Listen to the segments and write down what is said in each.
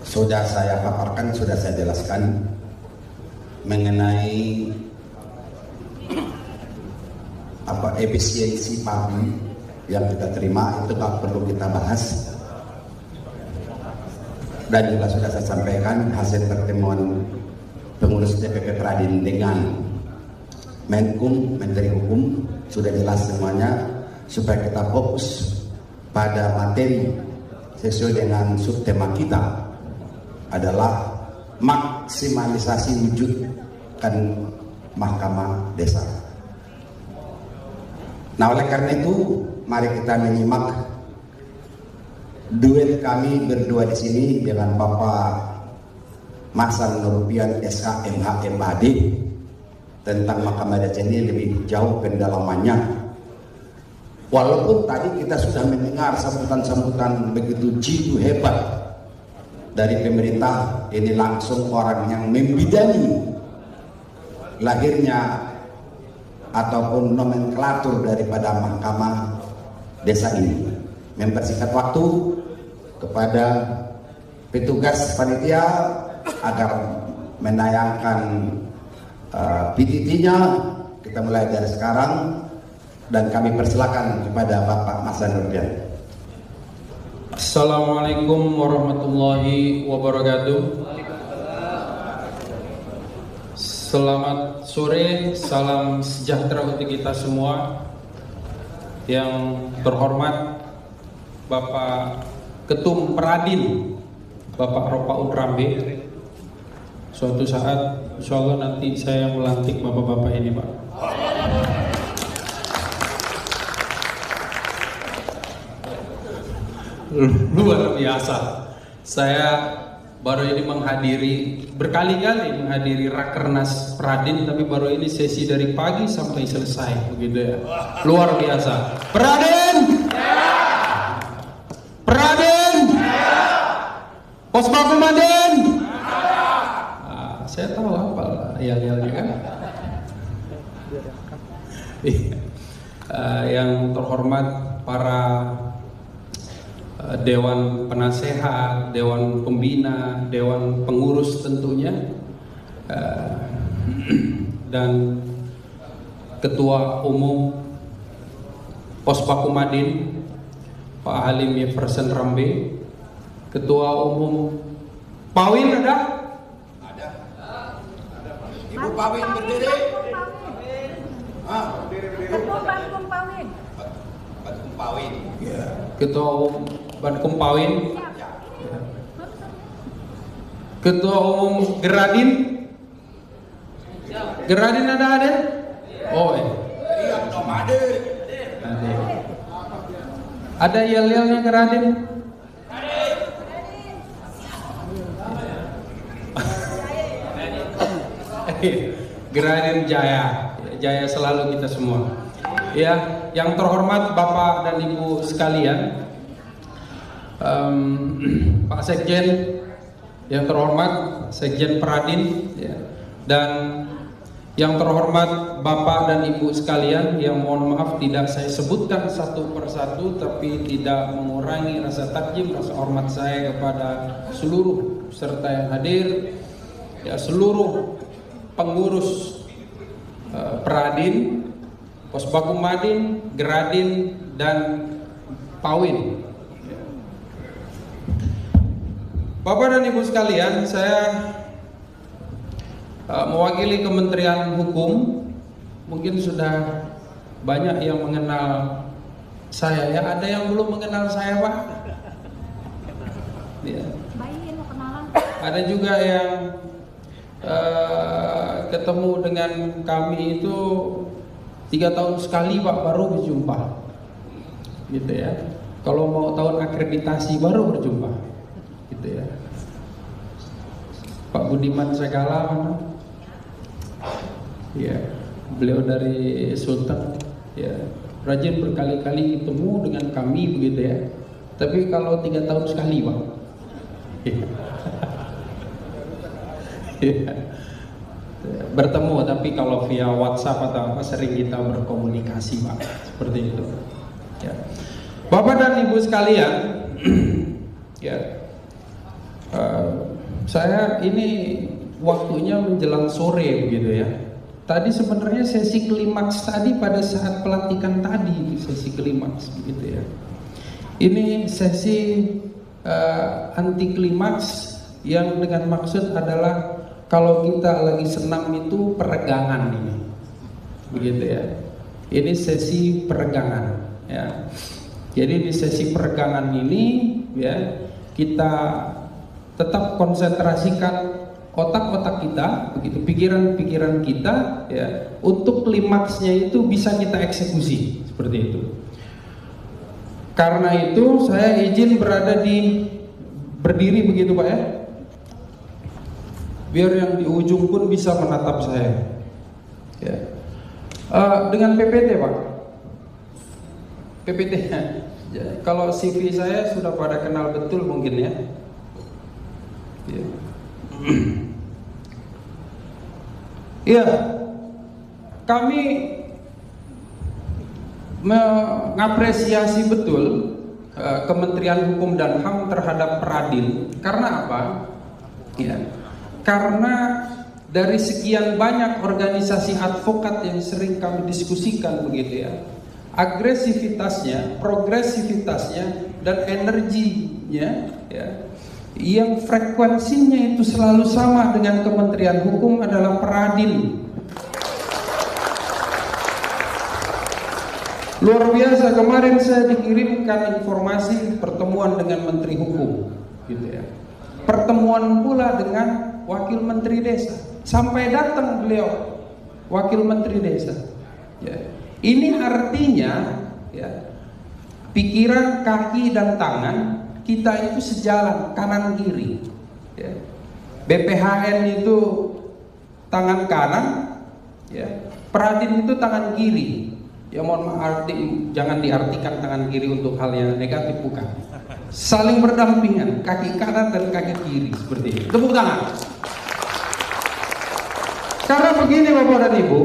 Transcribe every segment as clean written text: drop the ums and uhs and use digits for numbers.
sudah saya paparkan, sudah saya jelaskan mengenai efisiensi pagi yang kita terima, itu tak perlu kita bahas. Dan juga sudah saya sampaikan hasil pertemuan pengurus DPP Pradin dengan Menkum, Menteri Hukum, sudah jelas semuanya, supaya kita fokus pada materi sesuai dengan subtema kita adalah maksimalisasi wujudkan Mahkamah Desa. Nah, oleh karena itu mari kita menyimak duet kami berdua di sini dengan Bapak Mahsan Nurpian SH MH MAD tentang Mahkamah Desa ini lebih jauh pendalamannya. Walaupun tadi kita sudah mendengar sambutan-sambutan begitu jitu hebat dari pemerintah, ini langsung orang yang membidani lahirnya ataupun nomenklatur daripada Mahkamah Desa ini. Mempersingkat waktu kepada petugas panitia agar menayangkan PTT-nya, kita mulai dari sekarang dan kami persilakan kepada Bapak Mahsan Nurpian. Assalamualaikum warahmatullahi wabarakatuh. Selamat sore, salam sejahtera untuk kita semua. Yang terhormat Bapak Ketum Pradin, Bapak Ropa Utrambe. Suatu saat insya Allah nanti saya melantik bapak-bapak ini, Pak. Luar biasa. Saya baru ini berkali-kali menghadiri Rakernas Pradin, tapi baru ini sesi dari pagi sampai selesai, begitu ya. Luar biasa. Pradin! Pradin! Pospaku Madin! Saya tahu apa yel-yelnya kan. Yang terhormat para Dewan Penasehat, Dewan Pembina, Dewan Pengurus tentunya, dan Ketua Umum Pospaku Madin Pak Halim Jefferson Rambe, Ketua Umum Pawin ada? Ada. Ibu Pawin berdiri. Ketua Bankum Pawin. Bankum Pawin. Ya. Ketua Umum Bankum Pawin. Ya. Ketua Umum Geradin. Geradin ada? Oh, Iya, dong ada. Ada yel-yelnya Geradin? Geradin Jaya. Jaya selalu kita semua. Ya, yang terhormat Bapak dan Ibu sekalian, Pak Sekjen, yang terhormat Sekjen Pradin, ya, dan yang terhormat Bapak dan Ibu sekalian, yang mohon maaf tidak saya sebutkan satu persatu, tapi tidak mengurangi rasa takjub, rasa hormat saya kepada seluruh peserta yang hadir, ya, seluruh pengurus Pradin, Pospaku Madin, Geradin, dan Pawin. Bapak dan Ibu sekalian, saya mewakili Kementerian Hukum. Mungkin sudah banyak yang mengenal saya, ya. Ada yang belum mengenal saya, Pak? Ya. Ada juga yang ketemu dengan kami itu 3 tahun sekali, Pak, baru berjumpa, gitu ya. Kalau mau tahun akreditasi baru berjumpa, gitu ya. Pak Budiman Segala mana? Ya, beliau dari Sultan, ya, rajin berkali-kali ketemu dengan kami, begitu ya. Tapi kalau 3 tahun sekali, Pak. Ya. Bertemu, tapi kalau via WhatsApp atau apa sering kita berkomunikasi, Pak, seperti itu. Ya. Bapak dan Ibu sekalian, ya, Saya ini waktunya menjelang sore begitu ya. Tadi sebenarnya sesi klimaks tadi pada saat pelantikan tadi, sesi klimaks begitu ya. Ini sesi anti klimaks yang dengan maksud adalah kalau kita lagi senam itu peregangan ini, begitu ya. Ini sesi peregangan ya. Jadi di sesi peregangan ini ya kita tetap konsentrasikan otak-otak kita, begitu pikiran-pikiran kita ya, untuk klimaksnya itu bisa kita eksekusi seperti itu. Karena itu saya izin berdiri begitu Pak ya, biar yang di ujung pun bisa menatap saya ya. Dengan PPT Pak, PPT ya, kalau CV saya sudah pada kenal betul mungkin ya. Iya, kami mengapresiasi betul Kementerian Hukum dan HAM terhadap Peradil. Karena apa? Ya, karena dari sekian banyak organisasi advokat yang sering kami diskusikan begitu ya, agresivitasnya, progresivitasnya, dan energinya ya, yang frekuensinya itu selalu sama dengan Kementerian Hukum adalah Peradil. Luar biasa, kemarin saya dikirimkan informasi pertemuan dengan Menteri Hukum gitu ya. Pertemuan pula dengan Wakil Menteri Desa. Sampai datang beliau Wakil Menteri Desa. Ya. Ini artinya ya, pikiran, kaki dan tangan kita itu sejalan kanan kiri ya. BPHN itu tangan kanan ya, Peradil itu tangan kiri ya. Mohon maaf, jangan diartikan tangan kiri untuk hal yang negatif, bukan. Saling berdampingan, kaki kanan dan kaki kiri seperti itu. Tepuk tangan. Karena begini Bapak dan Ibu,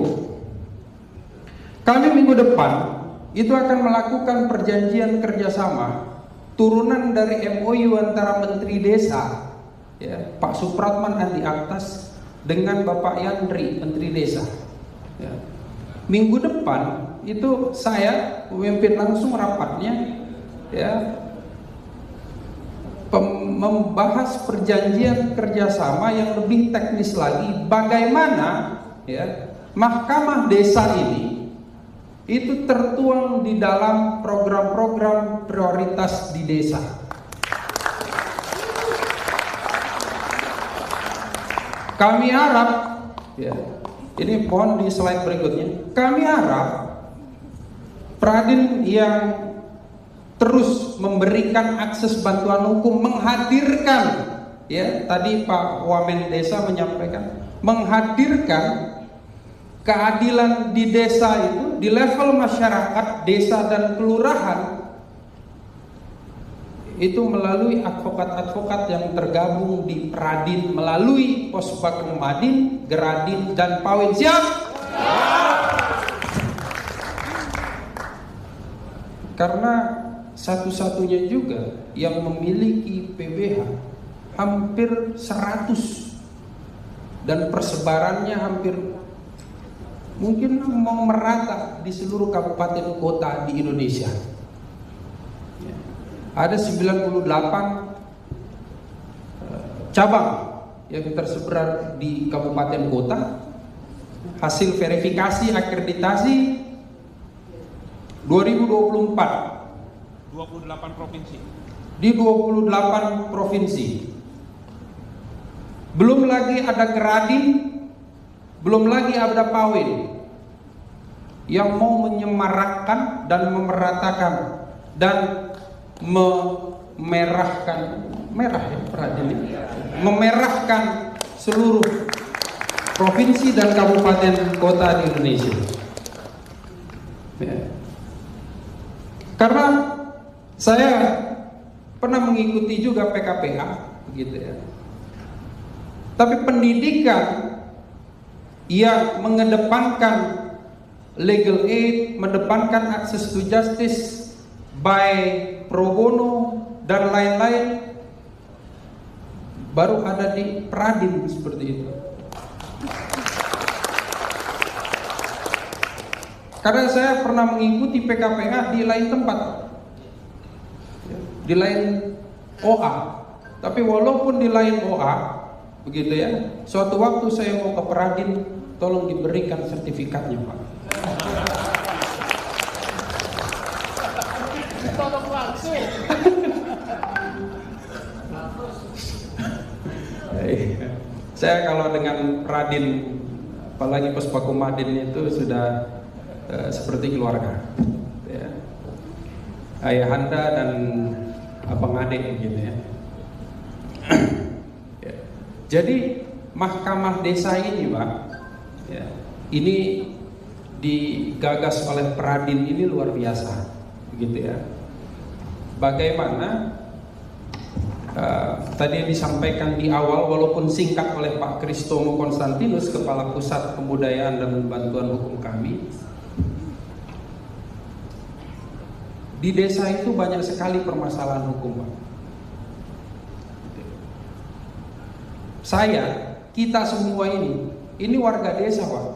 kami minggu depan itu akan melakukan perjanjian kerjasama turunan dari MOU antara Menteri Desa ya, Pak Supratman Andi Aktas dengan Bapak Yandri Menteri Desa ya. Minggu depan itu saya memimpin langsung rapatnya ya, membahas perjanjian kerjasama yang lebih teknis lagi, bagaimana ya Mahkamah Desa ini itu tertuang di dalam program-program prioritas di desa. Kami harap ya, ini mohon di slide berikutnya, kami harap Peradil yang terus memberikan akses bantuan hukum, menghadirkan ya, tadi Pak Wamen Desa menyampaikan, menghadirkan keadilan di desa itu di level masyarakat, desa dan kelurahan itu melalui advokat-advokat yang tergabung di Peradil melalui Posbag Madin, Geradil dan Pawin. Siap? Karena satu-satunya juga yang memiliki PBH hampir 100 dan persebarannya hampir mungkin mau merata di seluruh kabupaten kota di Indonesia. Ya. Ada 98 cabang yang tersebar di kabupaten kota. Hasil verifikasi akreditasi 2024 28 provinsi. Di 28 provinsi. Belum lagi ada Geradil, belum lagi ada Pawin yang mau menyemarakkan dan memeratakan dan memerahkan, merah ya Peradil, memerahkan seluruh provinsi dan kabupaten kota di Indonesia. Ya. Karena saya pernah mengikuti juga PKPA, begitu ya. Tapi pendidikan yang mengedepankan legal aid, mengedepankan access to justice by pro bono dan lain-lain, baru ada di Peradin seperti itu. Karena saya pernah mengikuti PKPA di lain tempat, di lain OA. Tapi walaupun di lain OA, begitu ya, suatu waktu saya mau ke Peradin, tolong diberikan sertifikatnya, Pak. Tolong langsung. Saya kalau dengan Peradin, apalagi Puspaku Madin itu sudah seperti keluarga, ya. Ayahanda dan abang adik gitu ya. Ya. Jadi mahkamah desa ini, Pak, ya, ini digagas oleh Peradin ini luar biasa, begitu ya. Bagaimana tadi yang disampaikan di awal, walaupun singkat, oleh Pak Kristomo Konstantinus, Kepala Pusat Kebudayaan dan Bantuan Hukum kami, di desa itu banyak sekali permasalahan hukum, Pak. Kita semua ini warga desa, Pak,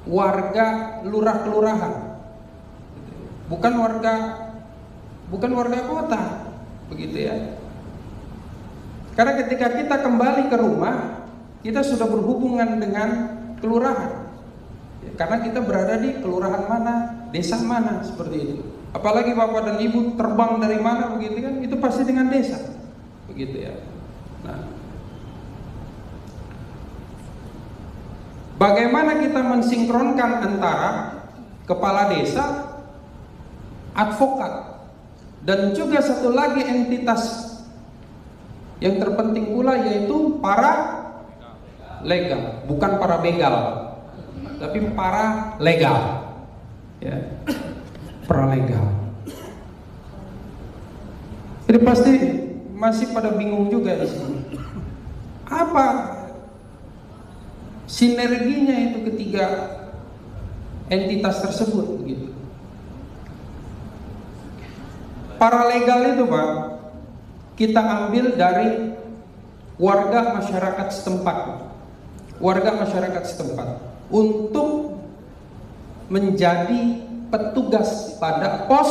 warga lurah kelurahan, bukan warga kota, begitu ya. Karena ketika kita kembali ke rumah, kita sudah berhubungan dengan kelurahan, karena kita berada di kelurahan mana, desa mana, seperti itu. Apalagi bapak dan ibu terbang dari mana, begitu kan, itu pasti dengan desa, begitu ya. Nah, bagaimana kita mensinkronkan antara kepala desa, advokat, dan juga satu lagi entitas yang terpenting pula, yaitu para legal, bukan para begal, tapi para legal, ya, para legal. Jadi pasti masih pada bingung juga di sini. Apa sinerginya itu ketiga entitas tersebut, begitu? Para legal itu, Pak, kita ambil dari warga masyarakat setempat untuk menjadi petugas pada pos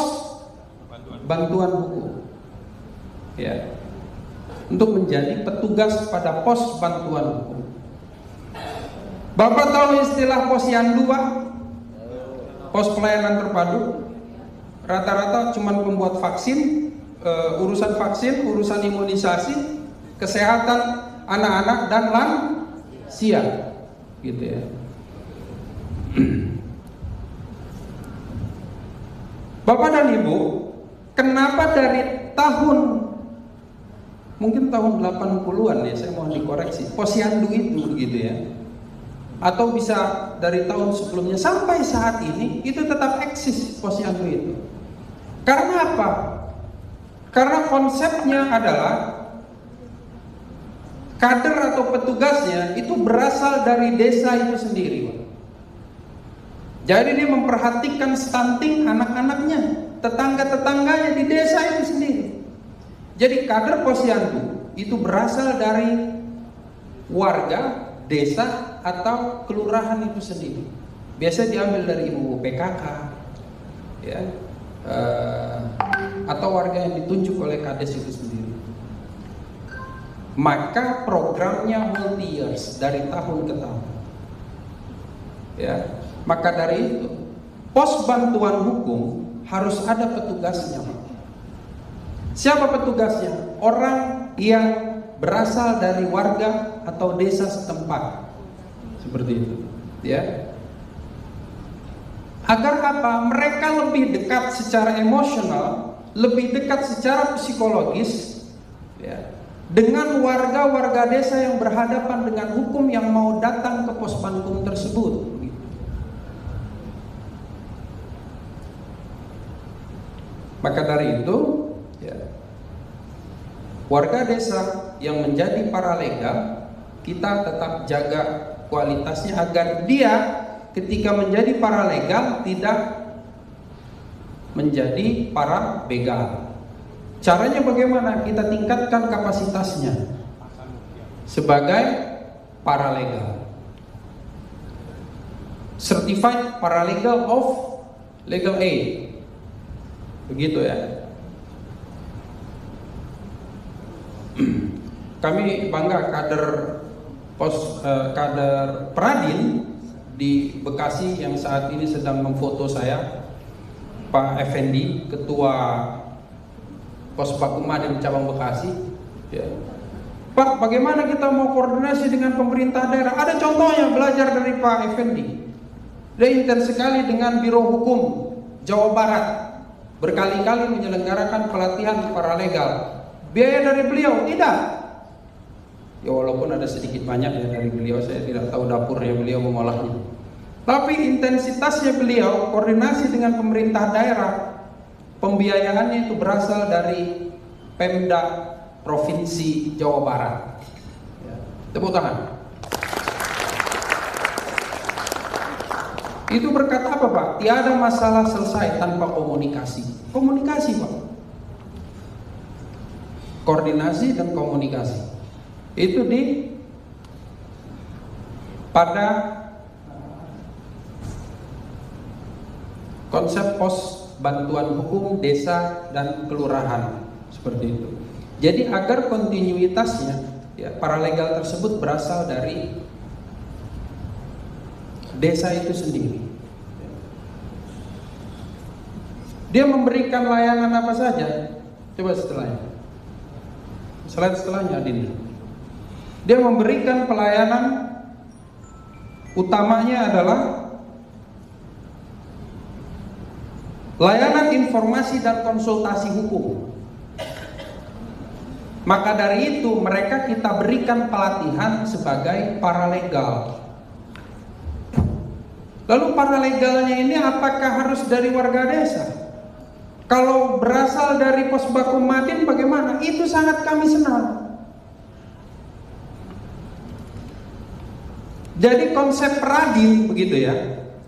bantuan hukum, ya, untuk menjadi petugas pada pos bantuan hukum. Bapak tahu istilah posyandu, Pak? Pos pelayanan terpadu. Rata-rata cuma pembuat vaksin, urusan vaksin, urusan imunisasi, kesehatan anak-anak dan lansia, gitu ya. Bapak dan Ibu, kenapa dari mungkin tahun 80-an ya, saya mohon dikoreksi, posyandu itu, gitu ya, atau bisa dari tahun sebelumnya sampai saat ini itu tetap eksis posyandu itu. Karena apa? Karena konsepnya adalah kader atau petugasnya itu berasal dari desa itu sendiri. Jadi dia memperhatikan stunting anak-anaknya, tetangga-tetangganya di desa itu sendiri. Jadi kader posyandu itu berasal dari warga desa atau kelurahan itu sendiri. Biasa diambil dari ibu PKK, ya, atau warga yang ditunjuk oleh kades itu sendiri. Maka programnya multi years, dari tahun ke tahun, ya. Maka dari itu pos bantuan hukum harus ada petugasnya. Siapa petugasnya? Orang yang berasal dari warga atau desa setempat, seperti itu, ya. Agar apa? Mereka lebih dekat secara emosional, lebih dekat secara psikologis, ya, dengan warga-warga desa yang berhadapan dengan hukum yang mau datang ke pos bantuan tersebut. Maka dari itu, ya, warga desa yang menjadi paralegal, kita tetap jaga kualitasnya agar dia ketika menjadi paralegal tidak menjadi para begal. Caranya bagaimana? Kita tingkatkan kapasitasnya, sebagai paralegal, Certified Paralegal of Legal Aid, begitu ya. Kami bangga kader Peradin di Bekasi yang saat ini sedang memfoto saya, Pak Effendi, Ketua Pos Bakumadin Cabang Bekasi. Ya. Pak, bagaimana kita mau koordinasi dengan pemerintah daerah? Ada contohnya, belajar dari Pak Effendi. Dia intens sekali dengan Biro Hukum Jawa Barat, berkali-kali menyelenggarakan pelatihan paralegal. Biaya dari beliau tidak. Ya walaupun ada sedikit banyak ya dari beliau, saya tidak tahu dapurnya beliau mengolahnya. Tapi intensitasnya beliau koordinasi dengan pemerintah daerah, pembiayaannya itu berasal dari Pemda Provinsi Jawa Barat. Ya. Tepuk tangan. Itu berkata apa Pak? Tiada masalah selesai tanpa komunikasi. Komunikasi Pak. Koordinasi dan komunikasi. Itu pada konsep pos bantuan hukum desa dan kelurahan seperti itu. Jadi agar kontinuitasnya ya, paralegal tersebut berasal dari desa itu sendiri. Dia memberikan layanan apa saja? Coba setelahnya. Slide setelahnya Dinda. Dia memberikan pelayanan utamanya adalah layanan informasi dan konsultasi hukum. Maka dari itu mereka kita berikan pelatihan sebagai paralegal. Lalu paralegalnya ini apakah harus dari warga desa? Kalau berasal dari Pos Bakumadin bagaimana? Itu sangat kami senang. Jadi konsep Peradin begitu ya.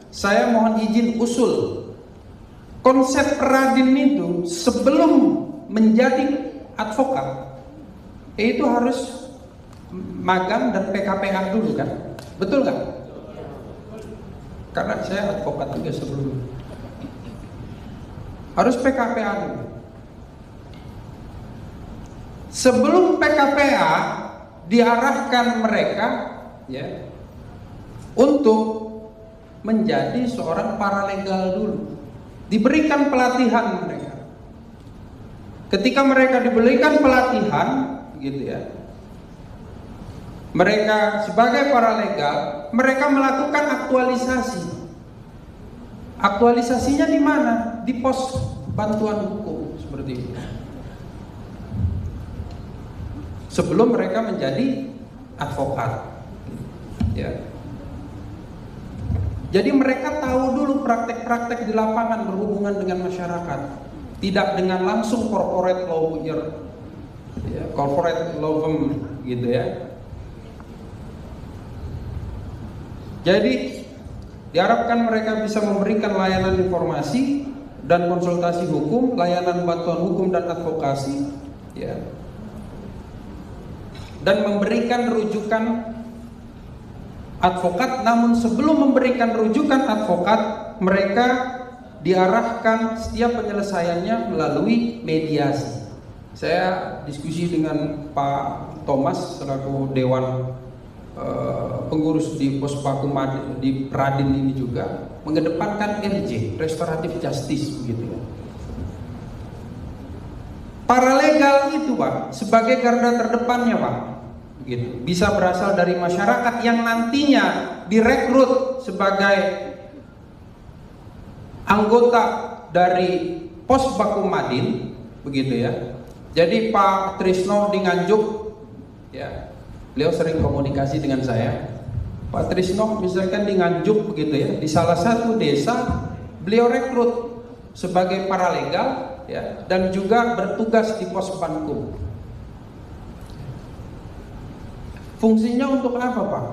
Saya mohon izin usul. Konsep Peradin itu sebelum menjadi advokat itu harus magang dan PKPA dulu kan? Betul nggak? Karena saya advokat juga sebelumnya. Harus PKPA dulu. Sebelum PKPA diarahkan mereka ya untuk menjadi seorang paralegal dulu. Diberikan pelatihan mereka. Ketika mereka diberikan pelatihan gitu ya, mereka sebagai paralegal, mereka melakukan aktualisasi. Aktualisasinya di mana? Di pos bantuan hukum seperti itu. Sebelum mereka menjadi advokat. Ya. Jadi mereka tahu dulu praktek-praktek di lapangan berhubungan dengan masyarakat, tidak dengan langsung corporate lawyer, ya, corporate law firm gitu ya. Jadi diharapkan mereka bisa memberikan layanan informasi dan konsultasi hukum, layanan bantuan hukum dan advokasi, ya, dan memberikan rujukan advokat. Namun sebelum memberikan rujukan advokat, mereka diarahkan setiap penyelesaiannya melalui mediasi. Saya diskusi dengan Pak Thomas selaku Dewan pengurus di Pos Bakumadin di Peradin ini juga mengedepankan RJ, restoratif justice begitu ya. Paralegal itu Pak sebagai garda terdepannya Pak. Gitu. Bisa berasal dari masyarakat yang nantinya direkrut sebagai anggota dari Pos Bakumadin begitu ya. Jadi Pak Trisno di Nganjuk ya, beliau sering komunikasi dengan saya. Pak Trisno misalkan di Nganjuk begitu ya, di salah satu desa beliau rekrut sebagai paralegal ya, dan juga bertugas di Pos Bankum. Fungsinya untuk apa Pak?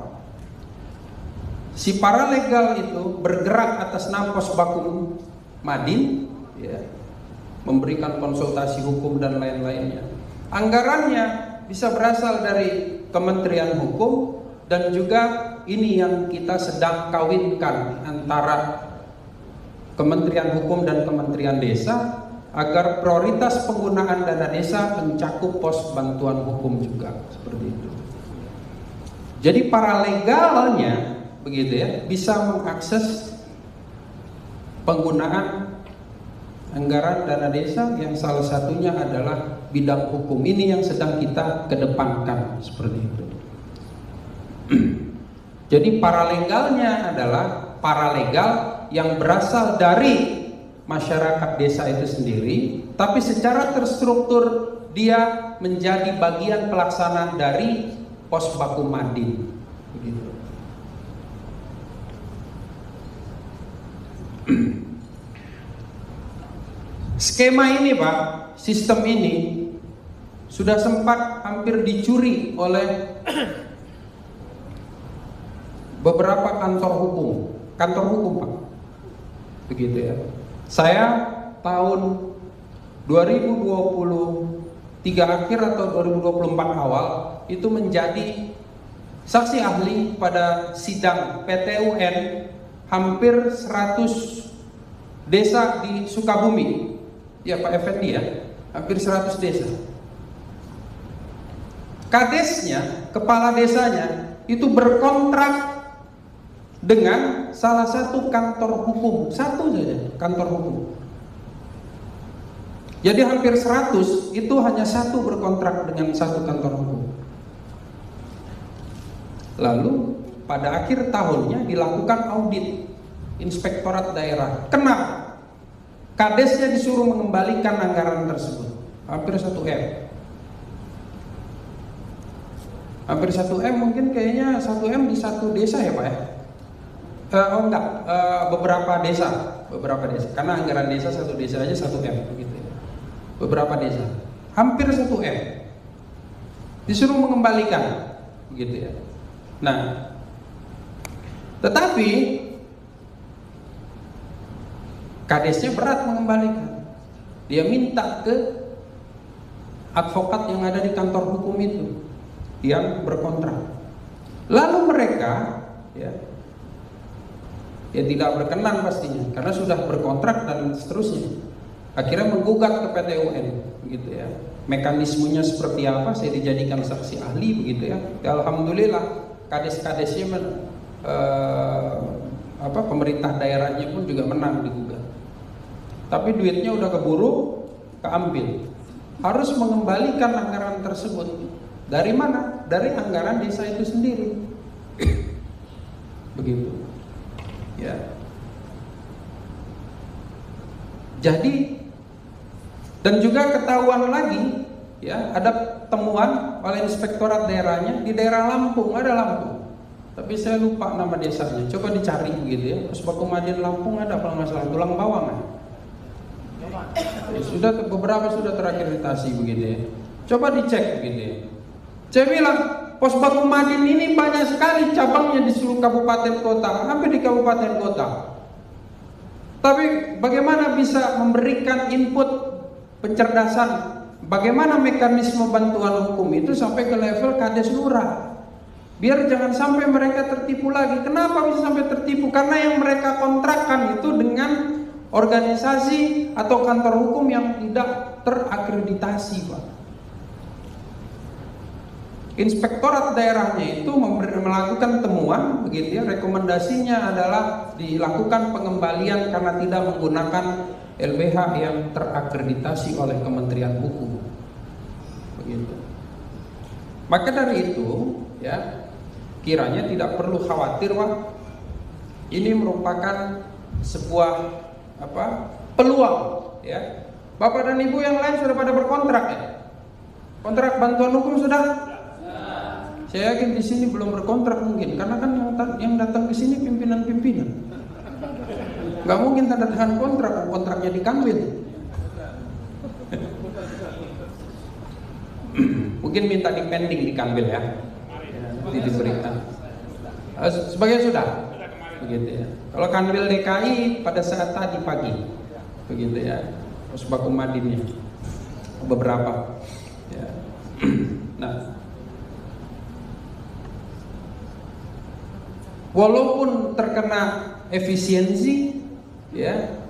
Si paralegal itu bergerak atas nama Pos Bakumadin ya, memberikan konsultasi hukum dan lain-lainnya. Anggarannya bisa berasal dari Kementerian Hukum, dan juga ini yang kita sedang kawinkan antara Kementerian Hukum dan Kementerian Desa, agar prioritas penggunaan dana desa mencakup pos bantuan hukum juga, seperti itu. Jadi para legalnya begitu ya, bisa mengakses penggunaan anggaran dana desa yang salah satunya adalah bidang hukum. Ini yang sedang kita kedepankan, seperti itu. Jadi paralegalnya adalah paralegal yang berasal dari masyarakat desa itu sendiri, tapi secara terstruktur dia menjadi bagian pelaksana dari pos baku madin, begitu. Skema ini Pak, sistem ini sudah sempat hampir dicuri oleh beberapa kantor hukum Pak, begitu ya. Saya tahun 2023 akhir atau 2024 awal itu menjadi saksi ahli pada sidang PT UN hampir 100 desa di Sukabumi. Ya Pak Effendi ya, hampir 100 desa. Kadesnya, kepala desanya itu berkontrak dengan salah satu kantor hukum, satu saja kantor hukum. Jadi hampir 100 itu hanya satu berkontrak dengan satu kantor hukum. Lalu pada akhir tahunnya dilakukan audit inspektorat daerah. Kenapa? Kadesnya disuruh mengembalikan anggaran tersebut, hampir 1M. Hampir 1M, mungkin kayaknya 1M di satu desa ya Pak ya? Beberapa desa, karena anggaran desa satu desa aja 1M begitu ya. Beberapa desa, hampir 1M disuruh mengembalikan, begitu ya. Nah, tetapi kadesnya berat mengembalikan. Dia minta ke advokat yang ada di kantor hukum itu yang berkontrak. Lalu mereka ya tidak berkenan pastinya karena sudah berkontrak dan seterusnya. Akhirnya menggugat ke PT UN, begitu ya. Mekanismenya seperti apa? Saya dijadikan saksi ahli, begitu ya. Alhamdulillah kades-kadesnya pemerintah daerahnya pun juga menang digugat. Tapi duitnya udah keburu keambil. Harus mengembalikan anggaran tersebut. Dari mana? Dari anggaran desa itu sendiri. Begitu. Ya. Jadi dan juga ketahuan lagi ya, ada temuan oleh inspektorat daerahnya di daerah Lampung, ada Lampung. Tapi saya lupa nama desanya. Coba dicari begitu ya. Puspaku Madin Lampung ada kalau nggak salah, Tulang Bawang ya. Sudah beberapa sudah terakreditasi begitu ya. Coba dicek begitu ya. Saya bilang pos baku madin ini banyak sekali cabangnya di seluruh kabupaten kota, hampir di kabupaten kota. Tapi bagaimana bisa memberikan input pencerdasan, bagaimana mekanisme bantuan hukum itu sampai ke level kades lurah, biar jangan sampai mereka tertipu lagi. Kenapa bisa sampai tertipu? Karena yang mereka kontrakkan itu dengan organisasi atau kantor hukum yang tidak terakreditasi, Pak. Inspektorat daerahnya itu melakukan temuan, begitu ya. Rekomendasinya adalah dilakukan pengembalian karena tidak menggunakan LBH yang terakreditasi oleh Kementerian Hukum, begitu. Maka dari itu, ya, kiranya tidak perlu khawatir, Pak. Ini merupakan sebuah peluang, ya. Bapak dan Ibu yang lain sudah pada berkontrak ya. Kontrak bantuan hukum sudah? Saya yakin di sini belum berkontrak mungkin, karena kan yang datang ke sini pimpinan-pimpinan. Gak mungkin tanda tangan kontraknya dikambil. Mungkin minta dipending dikambil ya. Nanti diberikan. Sebagian sudah. Begitu ya. Kalau kanwil DKI pada saat tadi pagi, begitu ya, pos baku madinnya beberapa. Ya. Nah, walaupun terkena efisiensi, ya,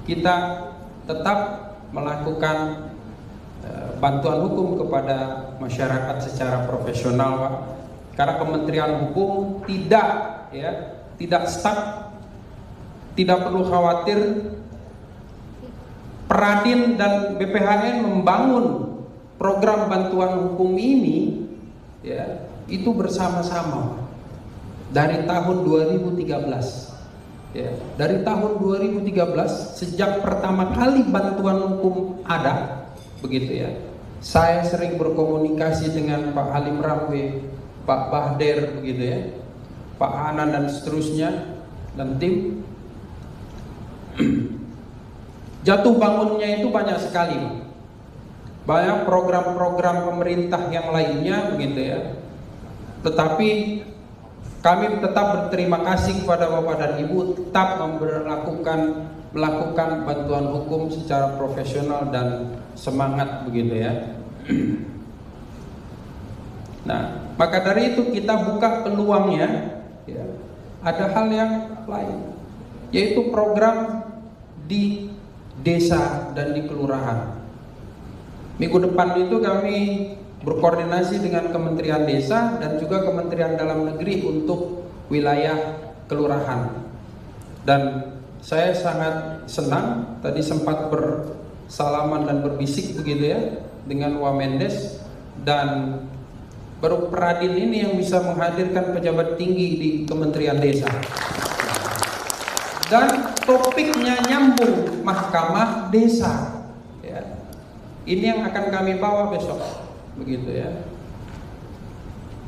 kita tetap melakukan bantuan hukum kepada masyarakat secara profesional, Pak. Karena Kementerian Hukum tidak stuck, tidak perlu khawatir. Peradin dan BPHN membangun program bantuan hukum ini, ya, itu bersama-sama dari tahun 2013. Ya, dari tahun 2013 sejak pertama kali bantuan hukum ada, begitu ya. Saya sering berkomunikasi dengan Pak Halim Rambe, Pak Bahder, begitu ya, Pak Hanan dan seterusnya dan tim. Jatuh bangunnya itu banyak sekali, banyak program-program pemerintah yang lainnya, begitu ya. Tetapi kami tetap berterima kasih kepada Bapak dan Ibu tetap melakukan bantuan hukum secara profesional dan semangat, begitu ya. Nah, maka dari itu kita buka peluangnya, ya. Ada hal yang lain, yaitu program di desa dan di kelurahan. Minggu depan itu kami berkoordinasi dengan Kementerian Desa dan juga Kementerian Dalam Negeri untuk wilayah kelurahan. Dan saya sangat senang tadi sempat bersalaman dan berbisik, begitu ya, dengan Wamendes, dan baru Peradin ini yang bisa menghadirkan pejabat tinggi di Kementerian Desa. Dan topiknya nyambung, Mahkamah Desa. Ya. Ini yang akan kami bawa besok, begitu ya.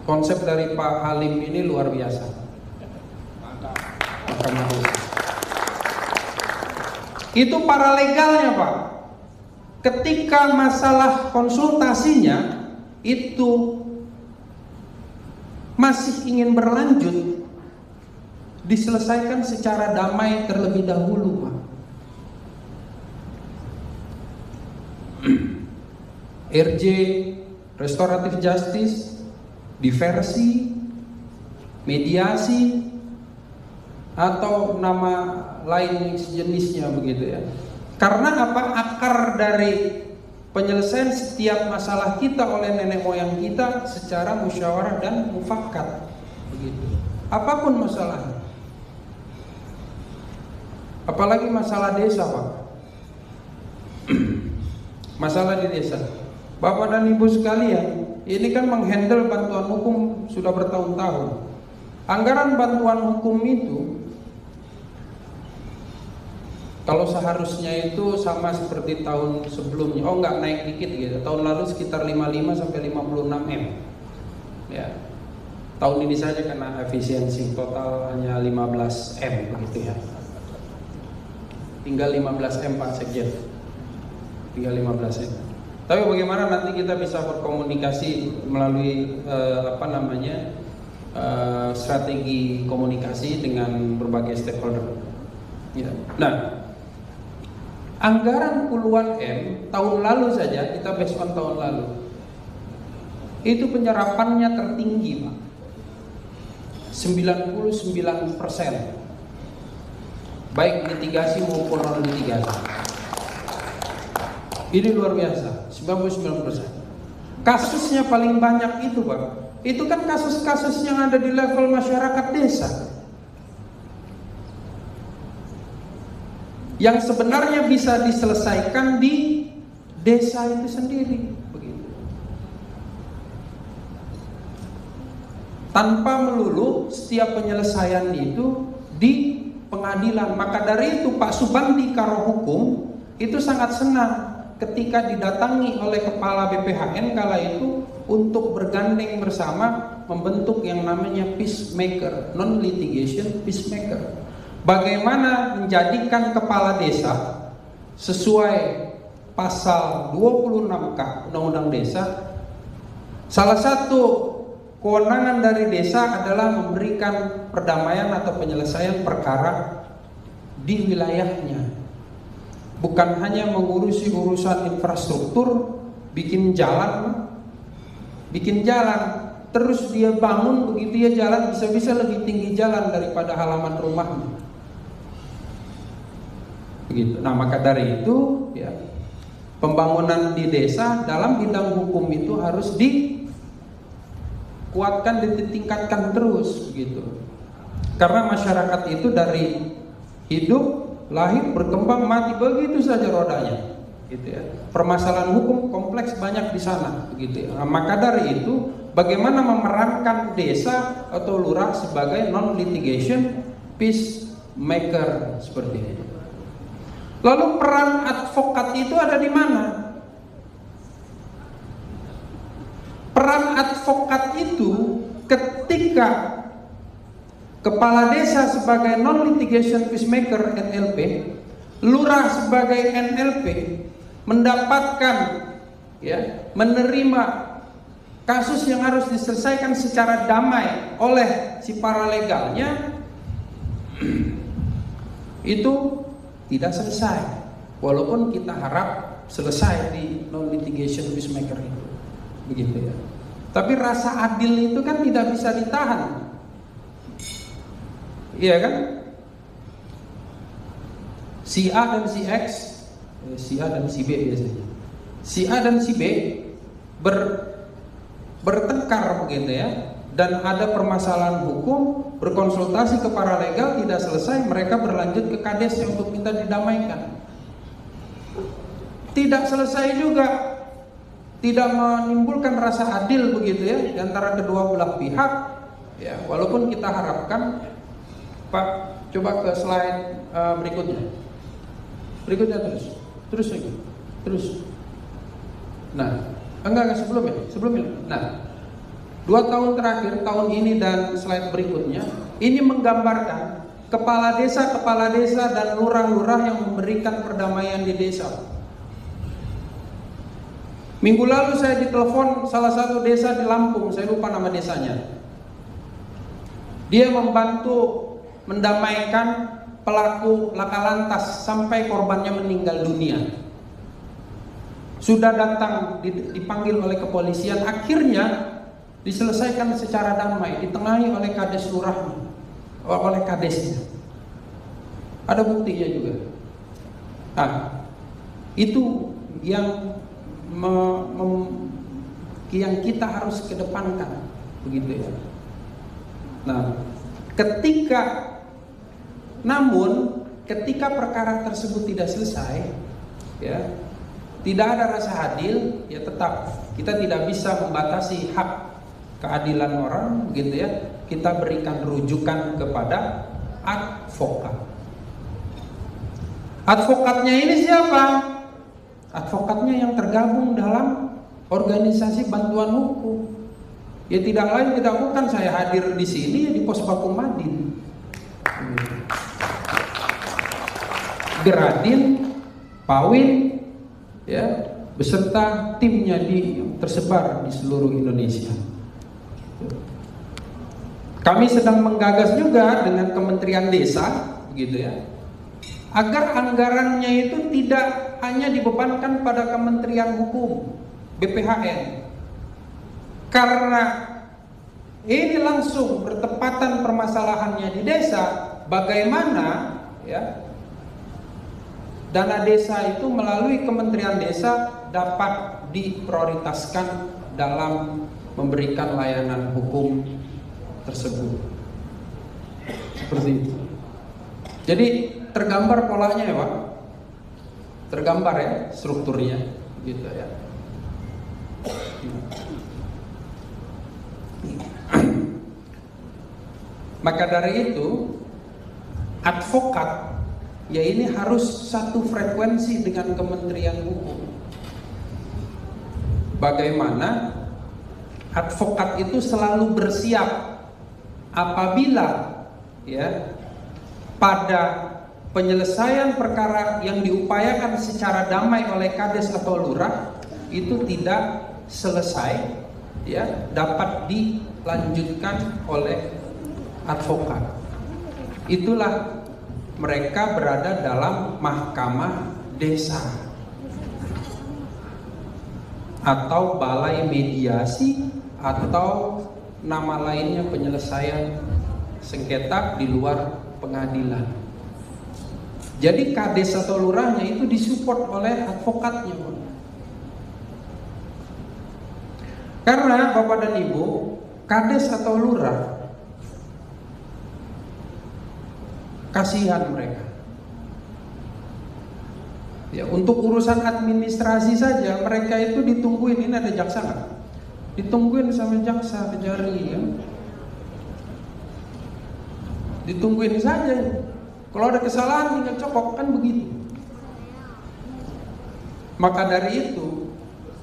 Konsep dari Pak Halim ini luar biasa. Mahkamah Desa. Itu paralegalnya, Pak. Ketika masalah konsultasinya itu masih ingin berlanjut, diselesaikan secara damai terlebih dahulu, Pak. RJ, restoratif justice, diversi, mediasi, atau nama lain sejenisnya, begitu ya. Karena apa? Akar dari penyelesaian setiap masalah kita oleh nenek moyang kita secara musyawarah dan mufakat, begitu. Apapun masalahnya. Apalagi masalah desa, Pak. Masalah di desa. Bapak dan Ibu sekalian, ini kan menghandle bantuan hukum sudah bertahun-tahun. Anggaran bantuan hukum itu, kalau seharusnya itu sama seperti tahun sebelumnya, enggak, naik dikit gitu. Tahun lalu sekitar 55 sampai 56 M. Ya. Tahun ini saja karena efisiensi total hanya 15 M, begitu ya. Tinggal 15 M, Pak Sekjen. Tinggal 15 M. Tapi bagaimana nanti kita bisa berkomunikasi melalui strategi komunikasi dengan berbagai stakeholder. Ya. Nah, anggaran puluhan M tahun lalu saja, kita based on tahun lalu, itu penyerapannya tertinggi, Pak. 99%. Baik litigasi maupun non litigasi. Ini luar biasa, 99%. Kasusnya paling banyak itu, Pak. Itu kan kasus-kasus yang ada di level masyarakat desa, yang sebenarnya bisa diselesaikan di desa itu sendiri, begitu. Tanpa melulu setiap penyelesaian itu di pengadilan. Maka dari itu Pak Subandi Karo Hukum itu sangat senang ketika didatangi oleh Kepala BPHN kala itu untuk bergandeng bersama membentuk yang namanya peacemaker, non litigation peacemaker. Bagaimana menjadikan kepala desa sesuai pasal 26K Undang-Undang Desa, salah satu kewenangan dari desa adalah memberikan perdamaian atau penyelesaian perkara di wilayahnya. Bukan hanya mengurusi urusan infrastruktur, bikin jalan, bikin jalan, terus dia bangun, begitu dia jalan bisa-bisa lebih tinggi jalan daripada halaman rumahnya. Begitu. Nah, maka dari itu ya, pembangunan di desa dalam bidang hukum itu harus dikuatkan, ditingkatkan terus gitu. Karena masyarakat itu dari hidup, lahir, berkembang, mati, begitu saja rodanya. Gitu ya. Permasalahan hukum kompleks banyak di sana, begitu ya. Nah, maka dari itu, bagaimana memerankan desa atau lurah sebagai non-litigation peacemaker seperti itu. Lalu peran advokat itu ada di mana? Peran advokat itu ketika kepala desa sebagai non-litigation peacemaker NLP, lurah sebagai NLP, mendapatkan ya, menerima kasus yang harus diselesaikan secara damai oleh si paralegalnya, itu tidak selesai, walaupun kita harap selesai di non-litigation peacemaker itu, begitu ya. Tapi rasa adil itu kan tidak bisa ditahan, iya kan? Si A dan si X, si A dan si B biasanya, si A dan si B bertengkar begitu ya, dan ada permasalahan hukum, berkonsultasi ke paralegal, tidak selesai, mereka berlanjut ke kades untuk minta didamaikan. Tidak selesai juga, tidak menimbulkan rasa adil begitu ya di antara kedua belah pihak. Ya, walaupun kita harapkan, Pak, coba ke slide berikutnya terus lagi, terus. Nah, enggak sebelumnya. Nah, 2 tahun terakhir, tahun ini dan slide berikutnya, ini menggambarkan kepala desa dan lurah-lurah yang memberikan perdamaian di desa. Minggu lalu saya ditelepon salah satu desa di Lampung, saya lupa nama desanya. Dia membantu mendamaikan pelaku laka lantas sampai korbannya meninggal dunia. Sudah datang dipanggil oleh kepolisian, akhirnya diselesaikan secara damai, ditengahi oleh kades lurahnya, oleh kadesnya. Ada buktinya juga. Nah, itu yang yang kita harus kedepankan, begitu ya. Nah, namun ketika perkara tersebut tidak selesai, ya, tidak ada rasa adil, ya tetap kita tidak bisa membatasi hak keadilan orang, begitu ya. Kita berikan rujukan kepada advokat. Advokatnya ini siapa? Advokatnya yang tergabung dalam organisasi bantuan hukum. Ya tidak lain tidak bukan saya hadir di sini di Pos Baku Madin, Geradin, Pawin, ya, beserta timnya tersebar di seluruh Indonesia. Kami sedang menggagas juga dengan Kementerian Desa, begitu ya, agar anggarannya itu tidak hanya dibebankan pada Kementerian Hukum, BPHN, karena ini langsung bertepatan permasalahannya di desa. Bagaimana ya dana desa itu melalui Kementerian Desa dapat diprioritaskan dalam memberikan layanan hukum tersebut. Seperti itu. Jadi tergambar polanya ya Pak, tergambar ya strukturnya gitu ya. Maka dari itu advokat ya ini harus satu frekuensi dengan Kementerian Hukum. Bagaimana advokat itu selalu bersiap apabila ya pada penyelesaian perkara yang diupayakan secara damai oleh kades atau lurah itu tidak selesai, ya dapat dilanjutkan oleh advokat. Itulah mereka berada dalam mahkamah desa atau balai mediasi atau nama lainnya penyelesaian sengketa di luar pengadilan. Jadi kades atau lurahnya itu disupport oleh advokatnya. Karena Bapak dan Ibu, kades atau lurah, kasihan mereka. Ya, untuk urusan administrasi saja mereka itu ditungguin. Ini ada jaksa nggak? Ditungguin sama jaksa kejari, ya. Ditungguin saja. Kalau ada kesalahan tinggal cokok, kan begitu. Maka dari itu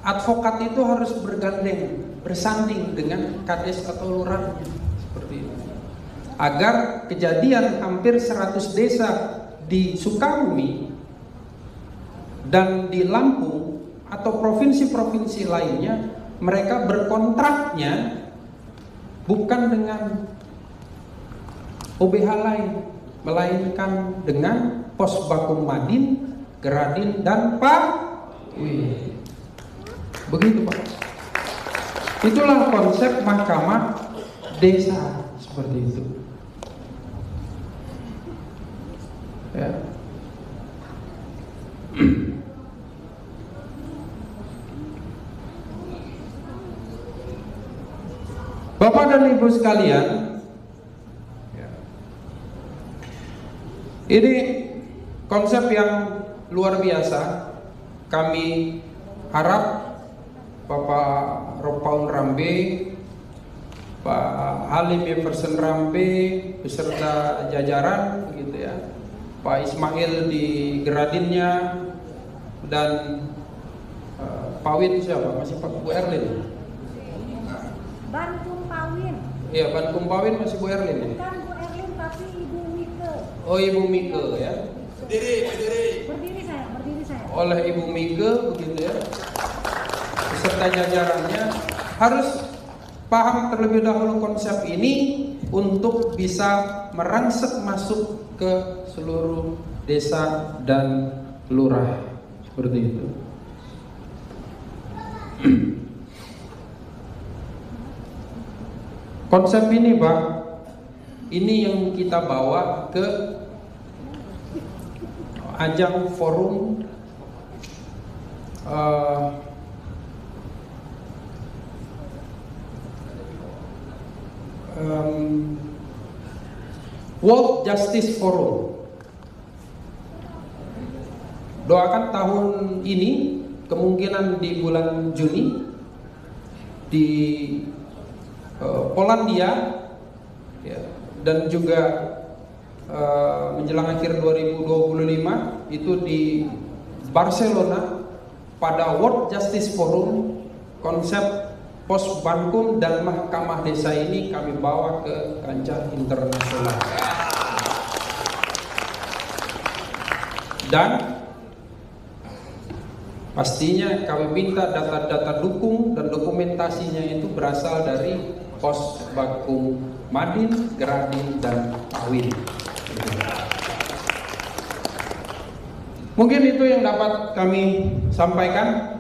advokat itu harus bergandeng, bersanding dengan kades atau lurahnya, seperti itu. Agar kejadian hampir 100 desa di Sukabumi dan di Lampung atau provinsi-provinsi lainnya, mereka berkontraknya bukan dengan OBH lain, melainkan dengan Posbakum Madin, Geradin, dan Pawin. Begitu Pak. Itulah konsep mahkamah desa, seperti itu. Ya. Bapak dan Ibu sekalian, ini konsep yang luar biasa. Kami harap Bapak Ropaun Rambe, Pak Halim Everson Rambe beserta jajaran, gitu ya, Pak Ismail di Geradinnya, dan Pak Win siapa? Masih Pak Bu Erlin? Bankum Pawin. Iya, Bankum Pawin masih Bu Erlin ya? Bukan Bu Erlin tapi Ibu Mike. Oh, Ibu Mike ya. Berdiri saya. Oleh Ibu Mike, begitu ya. Beserta jajarannya harus paham terlebih dahulu konsep ini untuk bisa merangsek masuk ke seluruh desa dan lurah, seperti itu. Konsep ini Pak, ini yang kita bawa ke ajang forum World Justice Forum. Doakan tahun ini, kemungkinan di bulan Juni di Polandia, ya, dan juga menjelang akhir 2025 itu di Barcelona pada World Justice Forum. Konsep Posbankum dan Mahkamah Desa ini kami bawa ke kancah internasional. Dan pastinya kami minta data-data dukung dan dokumentasinya itu berasal dari Posbakum Madin, Geradin, dan Pawin. Mungkin itu yang dapat kami sampaikan,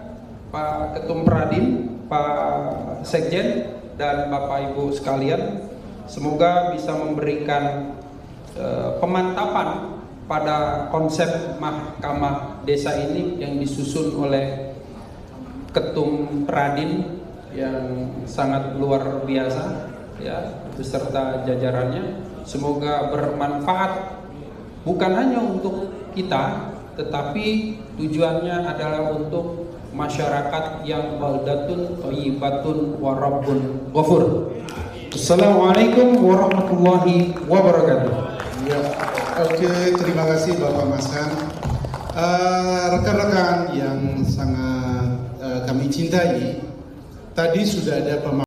Pak Ketum Pradin, Pak Sekjen, dan Bapak Ibu sekalian. Semoga bisa memberikan pemantapan pada konsep Mahkamah Desa ini yang disusun oleh Ketum Pradin yang sangat luar biasa, ya, beserta jajarannya. Semoga bermanfaat bukan hanya untuk kita, tetapi tujuannya adalah untuk masyarakat yang baldatun thayyibatun wa rabbun ghafur. Assalamualaikum warahmatullahi wabarakatuh. Ya, oke, terima kasih Bapak Maskan. Rekan-rekan yang sangat kami cintai, tadi sudah ada pemaparan